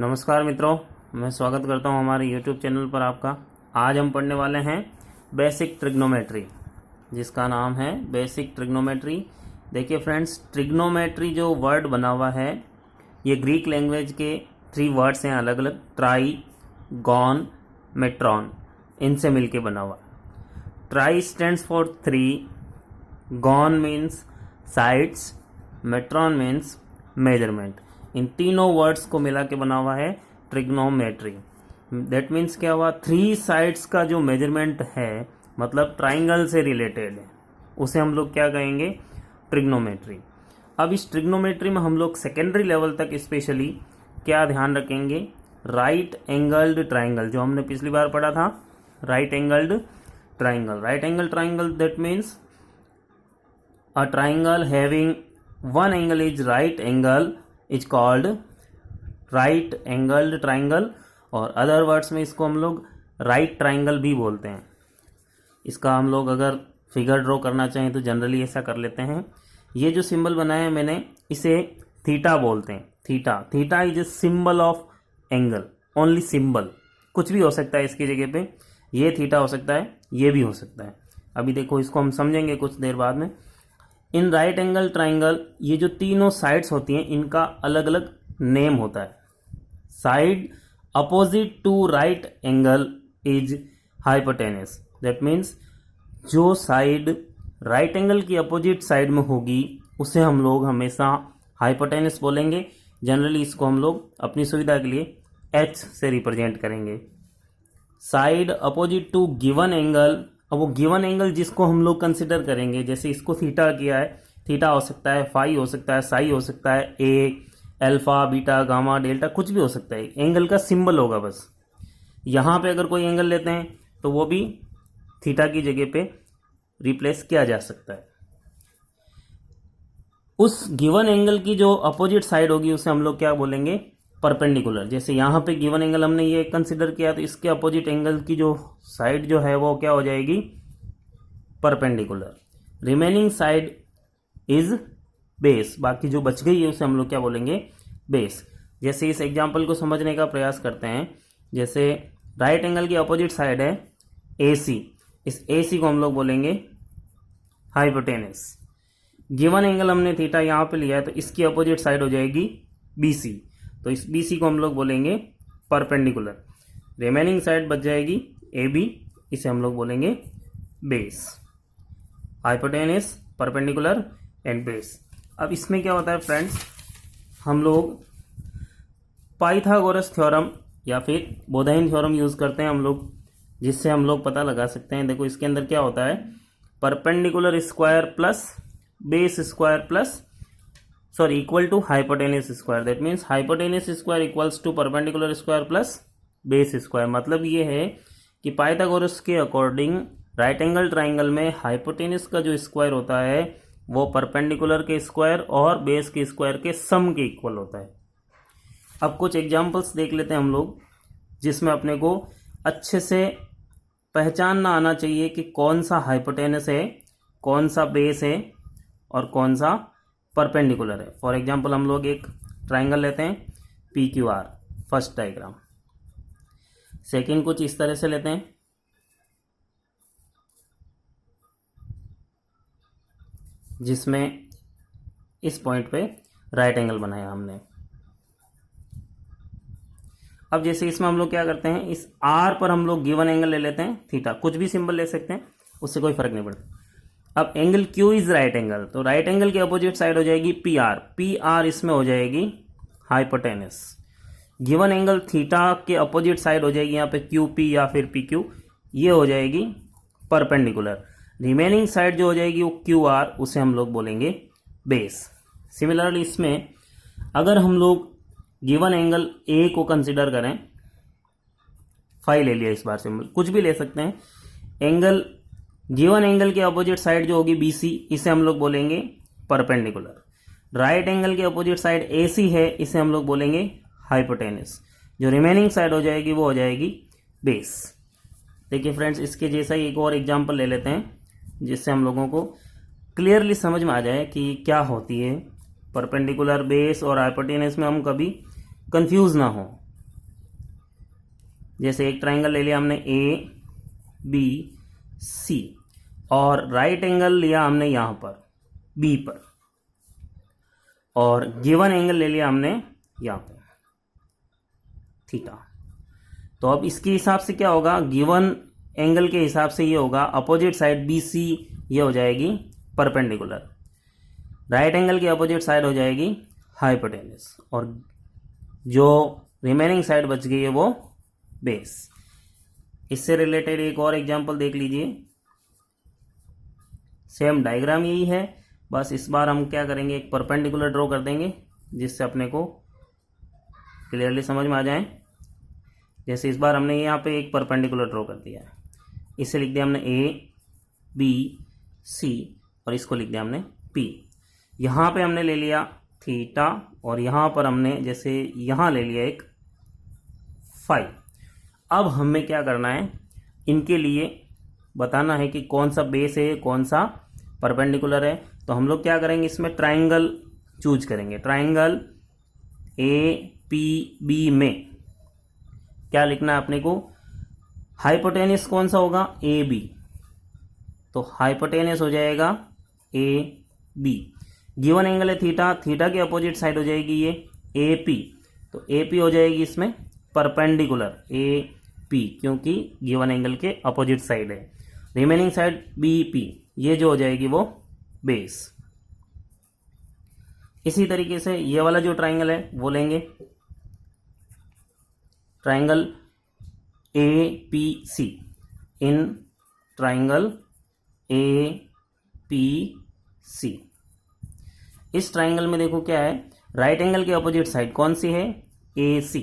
नमस्कार मित्रों, मैं स्वागत करता हूं हमारे YouTube चैनल पर आपका। आज हम पढ़ने वाले हैं बेसिक ट्रिग्नोमेट्री, जिसका नाम है बेसिक ट्रिग्नोमेट्री। देखिए फ्रेंड्स, ट्रिग्नोमेट्री जो वर्ड बना हुआ है ये ग्रीक लैंग्वेज के 3 वर्ड्स हैं अलग अलग, ट्राई, गॉन, मेट्रॉन, इनसे मिलके बना हुआ। Tri stands for 3, gon means sides, metron means measurement. इन तीनों वर्ड्स को मिला के बना हुआ है ट्रिग्नोमेट्री। दैट मीन्स क्या हुआ, 3 साइड्स का जो मेजरमेंट है, मतलब ट्राइंगल से रिलेटेड है, उसे हम लोग क्या कहेंगे, ट्रिग्नोमेट्री। अब इस ट्रिग्नोमेट्री में हम लोग सेकेंडरी लेवल तक स्पेशली क्या ध्यान रखेंगे, राइट एंगल्ड ट्राइंगल, जो हमने पिछली बार पढ़ा था, right angled triangle. Right angle triangle that means a triangle having one angle is right angle is called right angled triangle, और अदर वर्ड्स में इसको हम लोग राइट ट्राइंगल भी बोलते हैं। इसका हम लोग अगर फिगर ड्रॉ करना चाहें तो जनरली ऐसा कर लेते हैं। ये जो सिंबल बनाया है मैंने, इसे थीटा बोलते हैं। Theta is a symbol of angle, only symbol, कुछ भी हो सकता है इसकी जगह पे। ये थीटा हो सकता है, ये भी हो सकता है। अभी देखो, इसको हम समझेंगे कुछ देर बाद में। इन राइट एंगल ट्राइंगल ये जो तीनों साइड्स होती हैं, इनका अलग अलग नेम होता है। Side opposite to right angle is hypotenuse. That means जो साइड राइट एंगल की अपोजिट साइड में होगी उसे हम लोग हमेशा हाइपोटेनस बोलेंगे। जनरली इसको हम लोग अपनी सुविधा के लिए एच से रिप्रेजेंट करेंगे। Side opposite to given angle, अब वो गिवन एंगल जिसको हम लोग कंसिडर करेंगे, जैसे इसको थीटा किया है, थीटा हो सकता है, फाई हो सकता है, साई हो सकता है, ए, अल्फा, बीटा, गामा, डेल्टा, कुछ भी हो सकता है। एंगल का सिंबल होगा बस। यहाँ पे अगर कोई एंगल लेते हैं तो वो भी थीटा की जगह पे रिप्लेस किया जा सकता है। उस गिवन एंगल की जो अपोजिट साइड होगी उसे हम लोग क्या बोलेंगे, परपेंडिकुलर। जैसे यहाँ पे गिवन एंगल हमने ये कंसिडर किया, तो इसके अपोजिट एंगल की जो साइड जो है वो क्या हो जाएगी, perpendicular. Remaining side is base, बाकी जो बच गई है उसे हम लोग क्या बोलेंगे, बेस। जैसे इस एग्जांपल को समझने का प्रयास करते हैं। जैसे राइट एंगल की अपोजिट साइड है AC, इस AC को हम लोग बोलेंगे हाइपोटेनस। गिवन एंगल हमने थीटा यहाँ पे लिया है, तो इसकी अपोजिट साइड हो जाएगी BC, तो इस BC को हम लोग बोलेंगे परपेंडिकुलर। रिमेनिंग साइड बच जाएगी AB, इसे हम लोग बोलेंगे base. Hypotenuse, perpendicular and base. अब इसमें क्या होता है फ्रेंड्स, हम लोग पाइथागोरस थ्योरम या फिर बोधाइन थ्योरम यूज करते हैं हम लोग, जिससे हम लोग पता लगा सकते हैं। देखो इसके अंदर क्या होता है, perpendicular square plus base square plus equal to hypotenuse square. That means hypotenuse square equals to perpendicular square plus base square. मतलब ये है कि पाइथागोरस के अकॉर्डिंग राइट एंगल ट्राइंगल में हाइपोटेनस का जो स्क्वायर होता है वो परपेंडिकुलर के स्क्वायर और बेस के स्क्वायर के सम के इक्वल होता है। अब कुछ एग्जांपल्स देख लेते हैं हम लोग, जिसमें अपने को अच्छे से पहचानना आना चाहिए कि कौन सा हाइपोटेनस है, कौन सा बेस है और कौन सा परपेंडिकुलर है। फॉर एग्जांपल हम लोग एक ट्राइंगल लेते हैं PQR, फर्स्ट डायग्राम। सेकंड कुछ इस तरह से लेते हैं, जिसमें इस पॉइंट पे राइट एंगल बनाया हमने। अब जैसे इसमें हम लोग क्या करते हैं, इस R पर हम लोग गिवन एंगल ले लेते हैं थीटा, कुछ भी सिंबल ले सकते हैं, उससे कोई फर्क नहीं पड़ता। अब angle Q is right angle, तो राइट एंगल की अपोजिट साइड हो जाएगी PR इसमें हो जाएगी हाइपोटेनस। गिवन एंगल थीटा के अपोजिट साइड हो जाएगी यहाँ पे QP या फिर PQ, ये हो जाएगी परपेंडिकुलर। रिमेनिंग साइड जो हो जाएगी वो QR, उसे हम लोग बोलेंगे बेस। सिमिलरली इसमें अगर हम लोग गिवन एंगल A को कंसिडर करें, फाई ले लिया इस बार सिंबल, कुछ भी ले सकते हैं। एंगल गिवन एंगल के अपोजिट साइड जो होगी BC, इसे हम लोग बोलेंगे परपेंडिकुलर। राइट एंगल के अपोजिट साइड AC है, इसे हम लोग बोलेंगे हाइपोटेनस। जो रिमेनिंग साइड हो जाएगी वो हो जाएगी बेस। देखिए फ्रेंड्स, इसके जैसा ही एक और एग्जांपल ले लेते हैं, जिससे हम लोगों को क्लियरली समझ में आ जाए कि क्या होती है परपेंडिकुलर, बेस और हाइपोटेनस में हम कभी कंफ्यूज ना हो। जैसे एक ट्राइंगल ले लिया हमने ए बी सी, और राइट एंगल लिया हमने यहाँ पर बी पर, और गिवन एंगल ले लिया हमने यहाँ पे थीटा। तो अब इसके हिसाब से क्या होगा, गिवन एंगल के हिसाब से ये होगा अपोजिट साइड बी सी, ये हो जाएगी परपेंडिकुलर, राइट एंगल की अपोजिट साइड हो जाएगी हाइपोटेनस, और जो रिमेनिंग साइड बच गई है वो बेस। इससे रिलेटेड एक और एग्जांपल देख लीजिए, सेम डायग्राम यही है, बस इस बार हम क्या करेंगे, एक परपेंडिकुलर ड्रॉ कर देंगे जिससे अपने को क्लियरली समझ में आ जाए। जैसे इस बार हमने यहाँ पे एक परपेंडिकुलर ड्रॉ कर दिया है, इसे लिख दिया हमने ए बी सी, और इसको लिख दिया हमने पी। यहाँ पे हमने ले लिया थीटा, और यहाँ पर हमने जैसे यहाँ ले लिया एक फाई। अब हमें क्या करना है, इनके लिए बताना है कि कौन सा बेस है, कौन सा परपेंडिकुलर है। तो हम लोग क्या करेंगे, इसमें ट्राइंगल चूज करेंगे। ट्राइंगल ए पी बी में क्या लिखना है अपने को, हाइपोटेनस कौन सा होगा, ए बी, तो हाइपोटेनस हो जाएगा ए बी। गिवन एंगल है थीटा, थीटा की अपोजिट साइड हो जाएगी ये ए पी, तो ए पी हो जाएगी इसमें परपेंडिकुलर ए पी, क्योंकि गिवन एंगल के अपोजिट साइड है। रिमेनिंग साइड बी पी, ये जो हो जाएगी वो बेस। इसी तरीके से ये वाला जो ट्राइंगल है वो लेंगे, triangle A P C, in triangle A P C. इस ट्राइंगल में देखो क्या है, राइट एंगल की अपोजिट साइड कौन सी है, ए सी,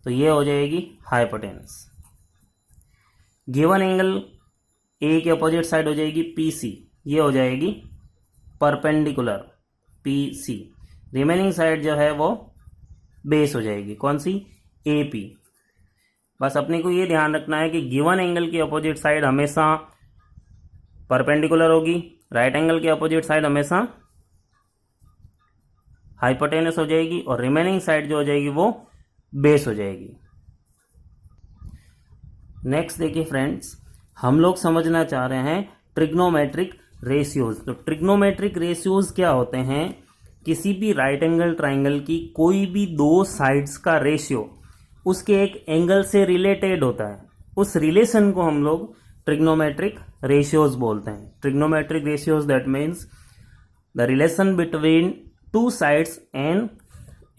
तो ये हो जाएगी हाइपोटेनस। गिवन एंगल ए के अपोजिट साइड हो जाएगी पी सी, ये हो जाएगी perpendicular P C. Remaining side जो है वो बेस हो जाएगी, कौन सी, ए पी। बस अपने को ये ध्यान रखना है कि गिवन एंगल की अपोजिट साइड हमेशा परपेंडिकुलर होगी, राइट एंगल की अपोजिट साइड हमेशा हाइपोटेनस हो जाएगी, और रिमेनिंग साइड जो हो जाएगी वो बेस हो जाएगी। नेक्स्ट देखिए फ्रेंड्स, हम लोग समझना चाह रहे हैं ट्रिग्नोमेट्रिक रेशियोज। तो ट्रिग्नोमेट्रिक रेशियोज क्या होते हैं, किसी भी राइट एंगल ट्राइंगल की कोई भी दो साइड्स का रेशियो उसके एक एंगल से रिलेटेड होता है, उस रिलेशन को हम लोग ट्रिग्नोमेट्रिक रेशियोज बोलते हैं। Trigonometric ratios that means the relation between two sides and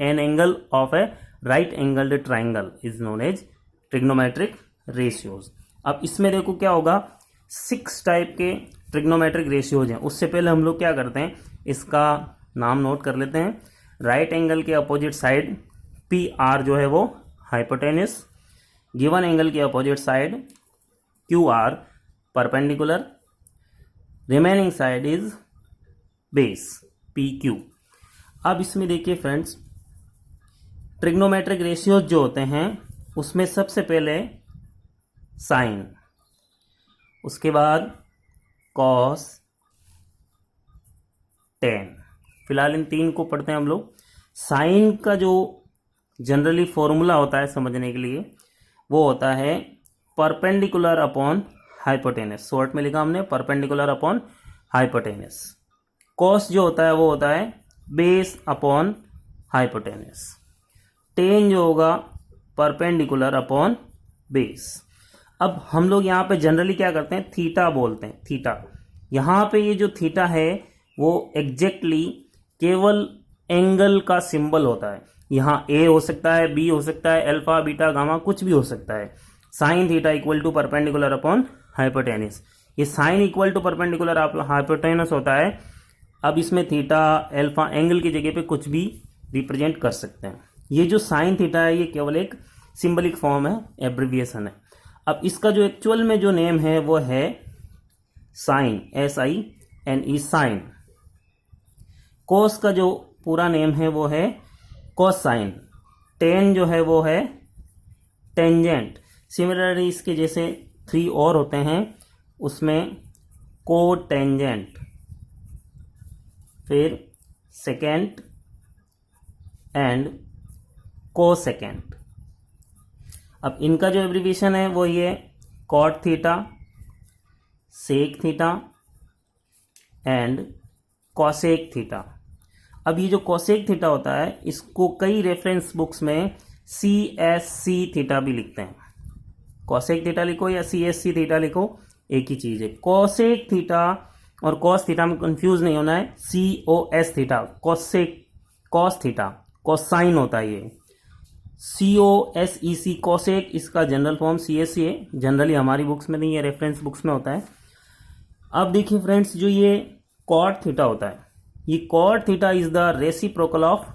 an angle of a right angled triangle is known as trigonometric ratios. अब इसमें देखो क्या होगा, 6 टाइप के ट्रिग्नोमेट्रिक रेशियोज हैं। उससे पहले हम लोग क्या करते हैं, इसका नाम नोट कर लेते हैं। राइट एंगल के अपोजिट साइड पी आर जो है वो हाइपोटेनस, गिवन एंगल के opposite side Q R perpendicular, remaining side is base P Q. अब इसमें देखिए फ्रेंड्स, ट्रिग्नोमेट्रिक रेशियोज जो होते हैं उसमें सबसे पहले साइन, उसके बाद कॉस, टेन। फिलहाल इन 3 को पढ़ते हैं हम लोग। साइन का जो जनरली फॉर्मूला होता है समझने के लिए, वो होता है परपेंडिकुलर अपॉन हाइपोटेनस। शॉर्ट में लिखा हमने परपेंडिकुलर अपॉन हाइपोटेनस। कॉस जो होता है वो होता है बेस अपॉन हाइपोटेनस। टेन जो होगा परपेंडिकुलर अपॉन बेस। अब हम लोग यहाँ पे जनरली क्या करते हैं, थीटा बोलते हैं। थीटा, यहाँ पे ये जो थीटा है वो एग्जैक्टली केवल एंगल का सिंबल होता है। यहाँ ए हो सकता है, बी हो सकता है, अल्फा बीटा गामा कुछ भी हो सकता है। Sine theta equal to perpendicular upon hypotenuse. ये sine equal to perpendicular hypotenuse होता है। अब इसमें थीटा अल्फा एंगल की जगह पे कुछ भी रिप्रेजेंट कर सकते हैं। ये जो साइन थीटा है ये केवल एक सिंबलिक फॉर्म है, एब्रिविएशन है। अब इसका जो एक्चुअल में जो नेम है वो है साइन, SINE, साइन। कोस का जो पूरा नेम है वो है कोसाइन। टेन जो है वो है टेंजेंट। सिमिलरली इसके जैसे 3 और होते हैं, उसमें कोटेंजेंट, फिर सेकेंड एंड कोसेकेंट। अब इनका जो एब्रीविएशन है वो ये cot theta, sec theta and cosec theta. अब ये जो कॉसेक थीटा होता है इसको कई रेफरेंस बुक्स में CSC थीटा भी लिखते हैं। कॉसेक थीटा लिखो या CSC थीटा लिखो, एक ही चीज है। कॉसेक थीटा और कॉस थीटा में कंफ्यूज नहीं होना है। COS theta, cosec, cos theta cosine होता है ये। COSEC कॉसेक, इसका जनरल फॉर्म CSC है। जनरली हमारी बुक्स में नहीं है, रेफरेंस बुक्स में होता है। अब देखिए फ्रेंड्स, जो ये कॉट थीटा होता है, ये cot theta is the reciprocal of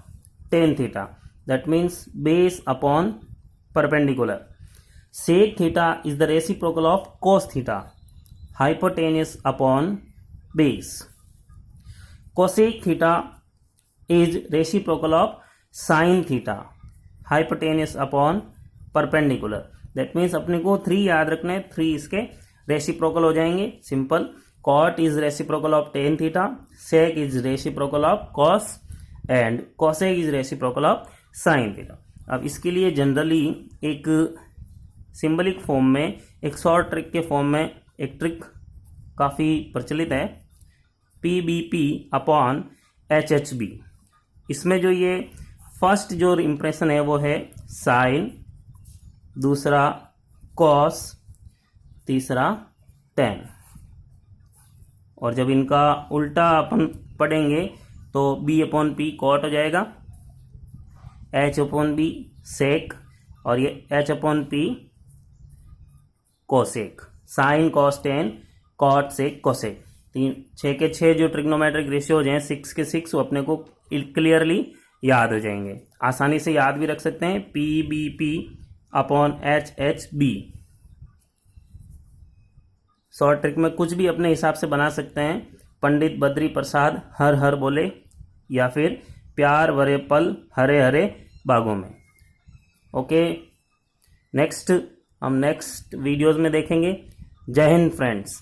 tan theta, that means base upon perpendicular. Sec theta is the reciprocal of cos theta, hypotenuse upon base. Cosec theta is reciprocal of sine theta, hypotenuse upon perpendicular. That means अपने को 3 याद रखने, 3 इसके reciprocal हो जाएंगे। Simple, cot is reciprocal of tan theta, sec is reciprocal of cos and cosec is reciprocal of sine theta. अब इसके लिए जनरली एक सिंबलिक फॉर्म में, एक शॉर्ट ट्रिक के फॉर्म में एक ट्रिक काफ़ी प्रचलित है, PBP अपॉन HHB। इसमें जो ये फर्स्ट जो इंप्रेशन है वो है साइन, दूसरा कॉस, तीसरा टेन। और जब इनका उल्टा अपन पढ़ेंगे तो B अपॉन P कॉट हो जाएगा, H अपॉन B सेक और ये H upon P cosec. Sine cos tan cot sec cosec, 6 के 6 जो ट्रिग्नोमेट्रिक रेशियोज हैं, 6 के 6, वो अपने को क्लियरली याद हो जाएंगे। आसानी से याद भी रख सकते हैं, PBP upon HHB। Short trick में कुछ भी अपने हिसाब से बना सकते हैं। पंडित बद्री प्रसाद हर हर बोले, या फिर प्यार भरे पल हरे हरे बागों में। ओके, हम नेक्स्ट वीडियोस में देखेंगे। जय हिंद फ्रेंड्स।